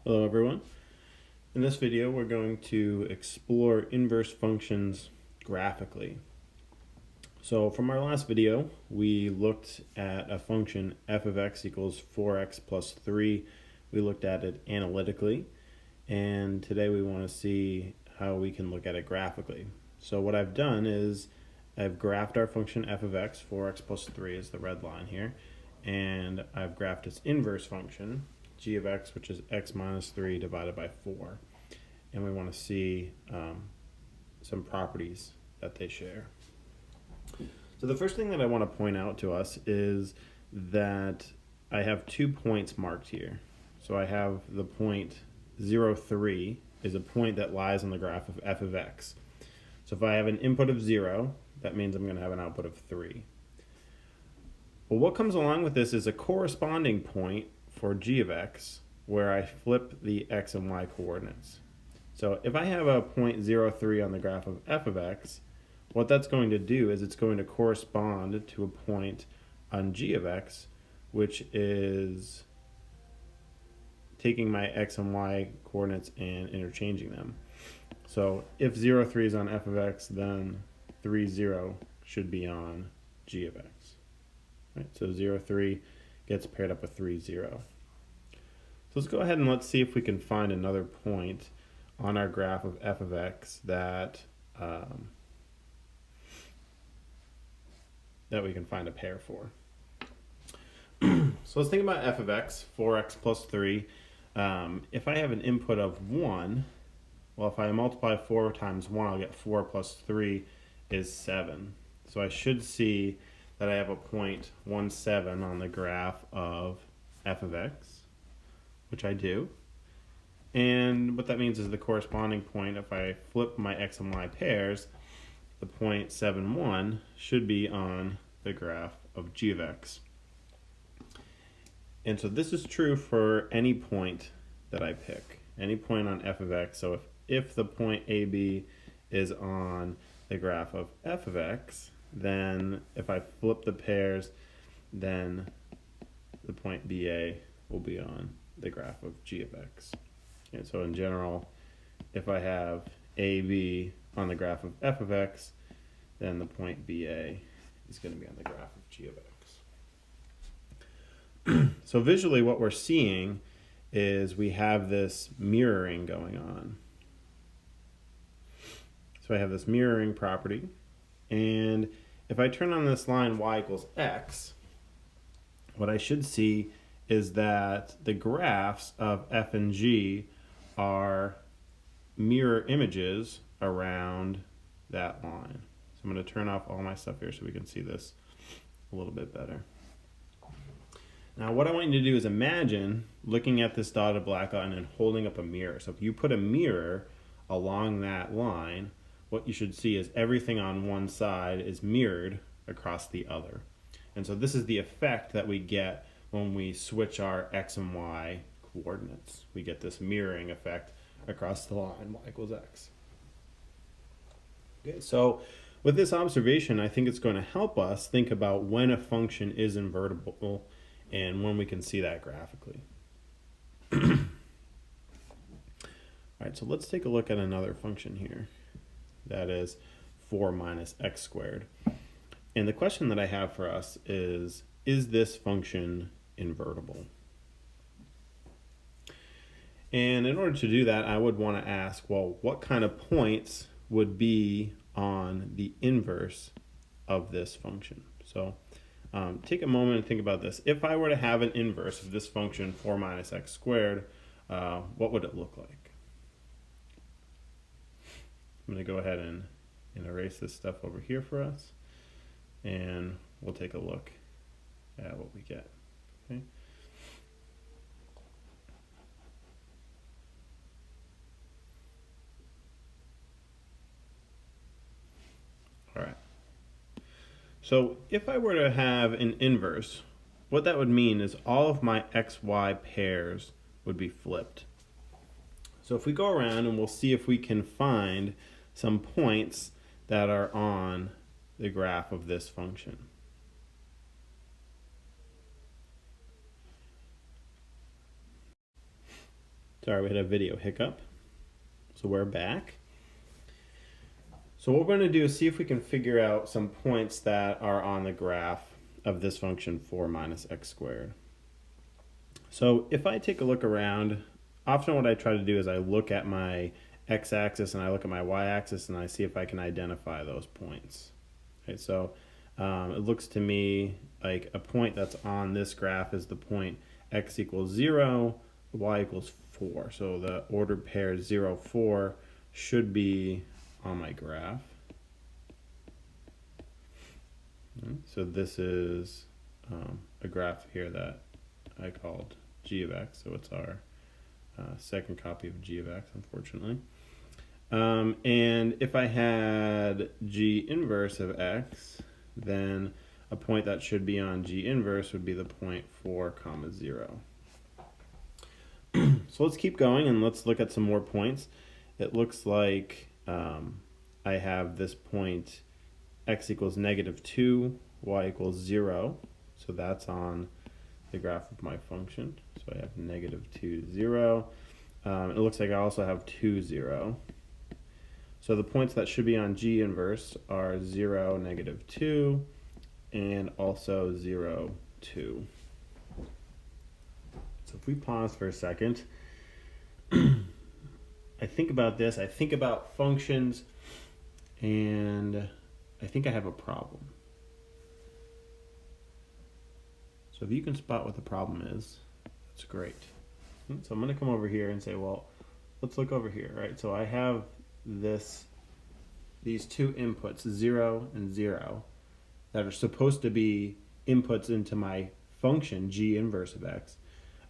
Hello everyone. In this video we're going to explore inverse functions graphically. So from our last video we looked at a function f of x equals 4x plus 3. We looked at it analytically, and today we want to see how we can look at it graphically. So what I've done is I've graphed our function f of x, 4x plus 3 is the red line here, and I've graphed its inverse function, g of x, which is x minus 3 divided by 4. And we want to see some properties that they share. So the first thing that I want to point out to us is that I have 2 points marked here. So I have the point 0, 3 is a point that lies on the graph of f of x. So if I have an input of 0, that means I'm going to have an output of 3. Well, what comes along with this is a corresponding point for g of x where I flip the x and y coordinates. So if I have a point 0, 3 on the graph of f of x, what that's going to do is it's going to correspond to a point on g of x, which is taking my x and y coordinates and interchanging them. So if 0, 3 is on f of x, then 3, 0 should be on g of x. Right? So 0, 3 gets paired up with 3, 0. So let's go ahead and let's see if we can find another point on our graph of f of x that we can find a pair for. So let's think about f of x, 4x plus 3. If I have an input of 1, well, if I multiply 4 times 1, I'll get 4 plus 3 is 7. So I should see that I have a point 1, 7 on the graph of f of x, which I do. And what that means is the corresponding point, if I flip my x and y pairs, the point 7, 1 should be on the graph of g of x. And so this is true for any point that I pick, any point on f of x. So if the point AB is on the graph of f of x, then if I flip the pairs, then the point BA will be on the graph of g of x. And so in general, if I have AB on the graph of f of x, then the point BA is going to be on the graph of g of x. So visually what we're seeing is we have this mirroring going on. So I have this mirroring property, and if I turn on this line y equals x, what I should see is that the graphs of f and g are mirror images around that line. So I'm going to turn off all my stuff here so we can see this a little bit better. Now what I want you to do is imagine looking at this dotted black line and holding up a mirror. So if you put a mirror along that line, what you should see is everything on one side is mirrored across the other. And so this is the effect that we get when we switch our x and y coordinates. We get this mirroring effect across the line, y equals x. Okay, so with this observation, I think it's going to help us think about when a function is invertible and when we can see that graphically. All right, so let's take a look at another function here. That is 4 minus x squared. And the question that I have for us is this function invertible? And in order to do that, I would want to ask, well, what kind of points would be on the inverse of this function? So take a moment and think about this. If I were to have an inverse of this function 4 minus x squared, what would it look like? I'm going to go ahead and erase this stuff over here for us, and we'll take a look at what we get. Okay. All right. So if I were to have an inverse, what that would mean is all of my xy pairs would be flipped. So if we go around and we'll see if we can find some points that are on the graph of this function. Sorry, we had a video hiccup. So we're back. So what we're going to do is see if we can figure out some points that are on the graph of this function 4 minus x squared. So if I take a look around, often what I try to do is I look at my x-axis and I look at my y-axis and I see if I can identify those points. Okay, so it looks to me like a point that's on this graph is the point x equals 0, y equals 4. So the ordered pair 0, 4 should be on my graph. So this is a graph here that I called g of x, so it's our second copy of g of x, unfortunately. And if I had g inverse of x, then a point that should be on g inverse would be the point 4, 0. So let's keep going and let's look at some more points. It looks like I have this point x equals -2, y equals 0. So that's on the graph of my function. So I have -2, 0. It looks like I also have 2, 0. So the points that should be on g inverse are 0, -2, and also 0, 2. So if we pause for a second, I think about this, I think about functions, and I think I have a problem. So if you can spot what the problem is, that's great. So I'm going to come over here and say, well, let's look over here, right? So I have these two inputs, 0 and 0, that are supposed to be inputs into my function, g inverse of x.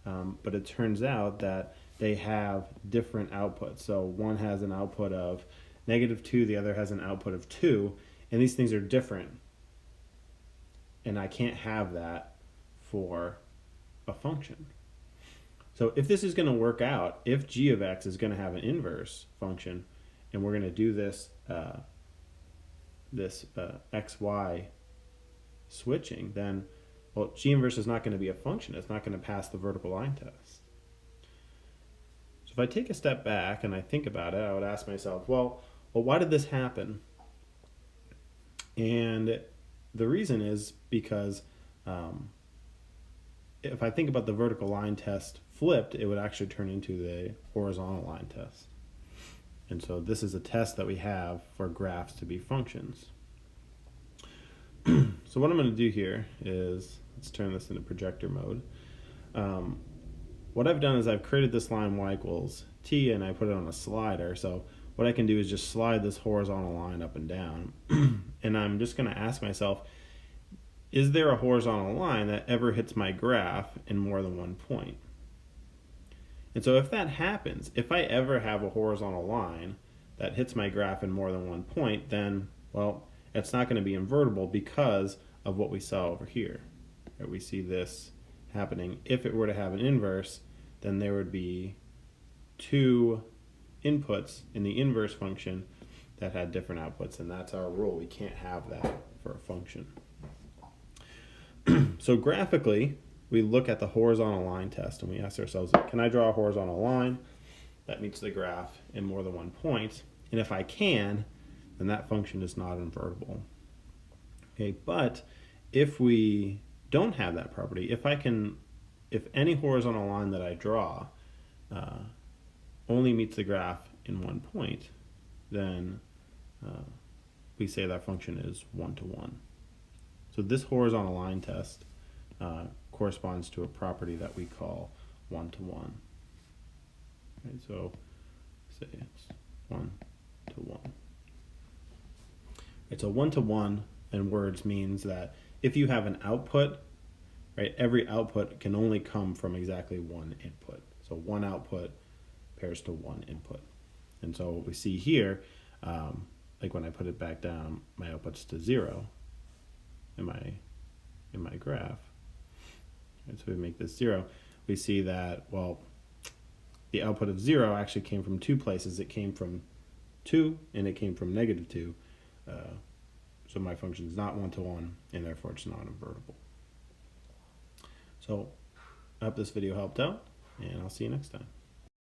But it turns out that they have different outputs. So one has an output of -2, the other has an output of 2, and these things are different. And I can't have that for a function. So if this is going to work out, if g of x is going to have an inverse function, and we're going to do this xy switching, then, well, g inverse is not going to be a function. It's not going to pass the vertical line test. So if I take a step back and I think about it, I would ask myself, well, why did this happen? And the reason is because if I think about the vertical line test flipped, it would actually turn into the horizontal line test. And so this is a test that we have for graphs to be functions. So what I'm going to do here is, let's turn this into projector mode. What I've done is I've created this line y equals t and I put it on a slider. So what I can do is just slide this horizontal line up and down. And I'm just going to ask myself, is there a horizontal line that ever hits my graph in more than one point? And so if that happens, if I ever have a horizontal line that hits my graph in more than one point, then, well, it's not going to be invertible because of what we saw over here. Right? We see this happening. If it were to have an inverse, then there would be two inputs in the inverse function that had different outputs, and that's our rule. We can't have that for a function. So graphically, we look at the horizontal line test and we ask ourselves, can I draw a horizontal line that meets the graph in more than one point? And if I can, then that function is not invertible. Okay, but if we don't have that property, if any horizontal line that I draw only meets the graph in one point, then we say that function is one-to-one. So this horizontal line test corresponds to a property that we call one-to-one. Okay, so say it's one-to-one. Right, so one-to-one in words means that if you have an output, right, every output can only come from exactly one input. So one output pairs to one input. And so what we see here, like when I put it back down, my output's to 0 in my graph. And so we make this 0. We see that, well, the output of 0 actually came from two places. It came from 2 and it came from -2. So my function is not one-to-one, and therefore it's not invertible. So I hope this video helped out, and I'll see you next time.